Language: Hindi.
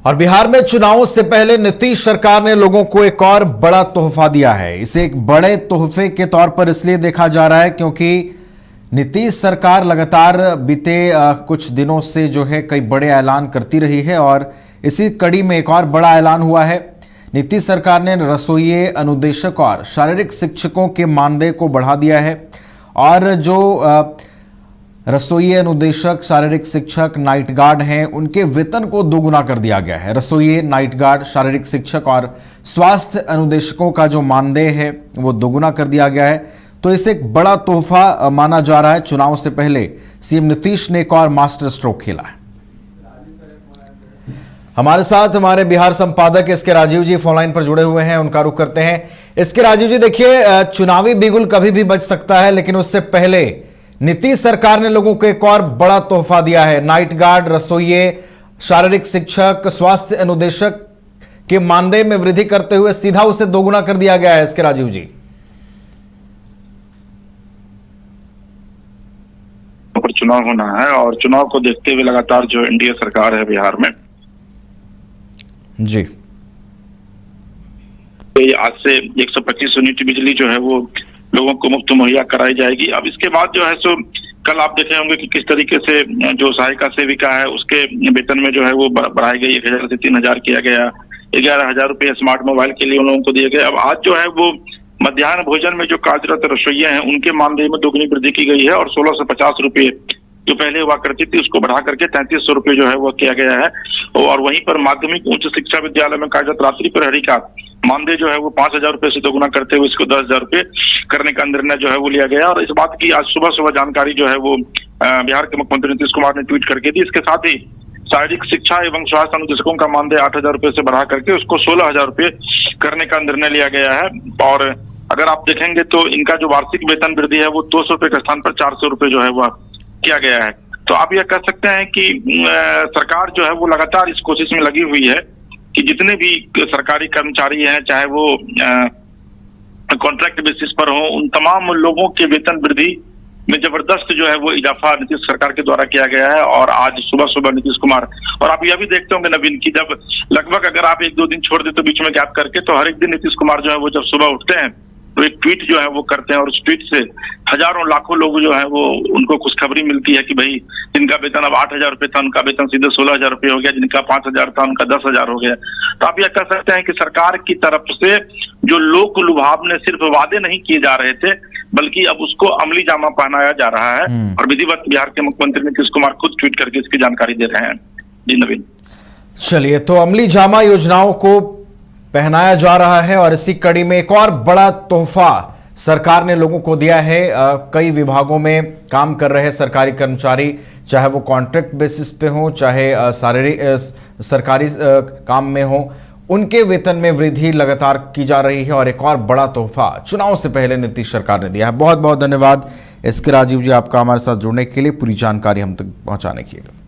और बिहार में चुनावों से पहले नीतीश सरकार ने लोगों को एक और बड़ा तोहफा दिया है। इसे एक बड़े तोहफे के तौर पर इसलिए देखा जा रहा है क्योंकि नीतीश सरकार लगातार बीते कुछ दिनों से जो है कई बड़े ऐलान करती रही है और इसी कड़ी में एक और बड़ा ऐलान हुआ है। नीतीश सरकार ने रसोइये, अनुदेशक और शारीरिक शिक्षकों के मानदेय को बढ़ा दिया है और जो रसोइये, अनुदेशक, शारीरिक शिक्षक, नाइट गार्ड हैं, उनके वेतन को दोगुना कर दिया गया है। रसोइये, नाइट गार्ड, शारीरिक शिक्षक और स्वास्थ्य अनुदेशकों का जो मानदेय है वो दोगुना कर दिया गया है। तो इसे एक बड़ा तोहफा माना जा रहा है। चुनाव से पहले सीएम नीतीश ने एक और मास्टर स्ट्रोक खेला है। हमारे साथ हमारे बिहार संपादक एसके राजीव जी फोनलाइन पर जुड़े हुए हैं, उनका रुख करते हैं। एसके राजीव जी, देखिए, चुनावी बिगुल कभी भी बच सकता है, लेकिन उससे पहले नीतीश सरकार ने लोगों को एक और बड़ा तोहफा दिया है। नाइट गार्ड, रसोइये, शारीरिक शिक्षक, स्वास्थ्य अनुदेशक के मानदेय में वृद्धि करते हुए सीधा उसे दोगुना कर दिया गया है। एसके राजीव जी, चुनाव होना है और चुनाव को देखते हुए लगातार जो एनडीए सरकार है बिहार में जी, आज से 125 यूनिट बिजली जो है वो लोगों को मुफ्त मुहैया कराई जाएगी। अब इसके बाद जो है सो कल आप देखे होंगे कि किस तरीके से जो सहायिका सेविका है उसके वेतन में जो है वो बढ़ाई गई, 1000 से 3000 किया गया। 11,000 रुपये स्मार्ट मोबाइल के लिए उन लोगों को दिए गए। अब आज जो है वो मध्याह्न भोजन में जो कार्यरत रसोइये हैं उनके मानदेय में दोगुनी वृद्धि की गई है और 1650 रुपये जो पहले हुआ करती थी उसको बढ़ा करके 3300 रुपये जो है वो किया गया है। और वहीं पर माध्यमिक उच्च शिक्षा विद्यालय में कार्यरत रात्रि प्रहरी का मानदेय जो है वो 5000 रुपये से दोगुना करते हुए इसको 10,000 रुपये करने का निर्णय जो है वो लिया गया। और इस बात की आज सुबह जानकारी जो है वो बिहार के मुख्यमंत्री नीतीश कुमार ने ट्वीट करके दी। इसके साथ ही शारीरिक शिक्षा एवं स्वास्थ्य अनुदेशकों का मानदेय 8000 रुपये से बढ़ा करके उसको 16,000 रुपये करने का निर्णय लिया गया है। और अगर आप देखेंगे तो इनका जो वार्षिक वेतन वृद्धि है वो 200 रुपये के स्थान पर 400 रुपये जो है वह किया गया है। तो आप यह कह सकते हैं कि सरकार जो है वो लगातार इस कोशिश में लगी हुई है कि जितने भी सरकारी कर्मचारी हैं, चाहे वो कॉन्ट्रैक्ट बेसिस पर हो, उन तमाम लोगों के वेतन वृद्धि में जबरदस्त जो है वो इजाफा नीतीश सरकार के द्वारा किया गया है। और आज सुबह नीतीश कुमार, और आप यह भी देखते होंगे नवीन की जब लगभग अगर आप 1-2 दिन छोड़ दे तो बीच में गैप करके, तो हर एक दिन नीतीश कुमार जो है वो जब सुबह उठते हैं तो एक ट्वीट जो है वो करते हैं और उस ट्वीट से हजारों लाखों लोग जो है वो उनको खुशखबरी मिलती है कि भाई जिनका वेतन अब 8,000 रुपये था उनका वेतन सीधे 16,000 रुपये हो गया, जिनका 5,000 था उनका 10,000 हो गया। तो आप यह कह सकते हैं कि सरकार की तरफ से जो लोक लुभावने सिर्फ वादे नहीं किए जा रहे थे बल्कि अब उसको अमली जामा पहनाया जा रहा है। और विधिवत बिहार के मुख्यमंत्री नीतीश कुमार खुद ट्वीट करके इसकी जानकारी दे रहे हैं। जी नवीन, चलिए, तो अमली जामा योजनाओं को पहनाया जा रहा है और इसी कड़ी में एक और बड़ा तोहफा सरकार ने लोगों को दिया है। कई विभागों में काम कर रहे सरकारी कर्मचारी, चाहे वो कॉन्ट्रैक्ट बेसिस पे हो, चाहे सरकारी काम में हो, उनके वेतन में वृद्धि लगातार की जा रही है और एक और बड़ा तोहफा चुनाव से पहले नीतीश सरकार ने दिया है। बहुत बहुत धन्यवाद एसके राजीव जी, आपका हमारे साथ जुड़ने के लिए, पूरी जानकारी हम तक पहुंचाने के लिए।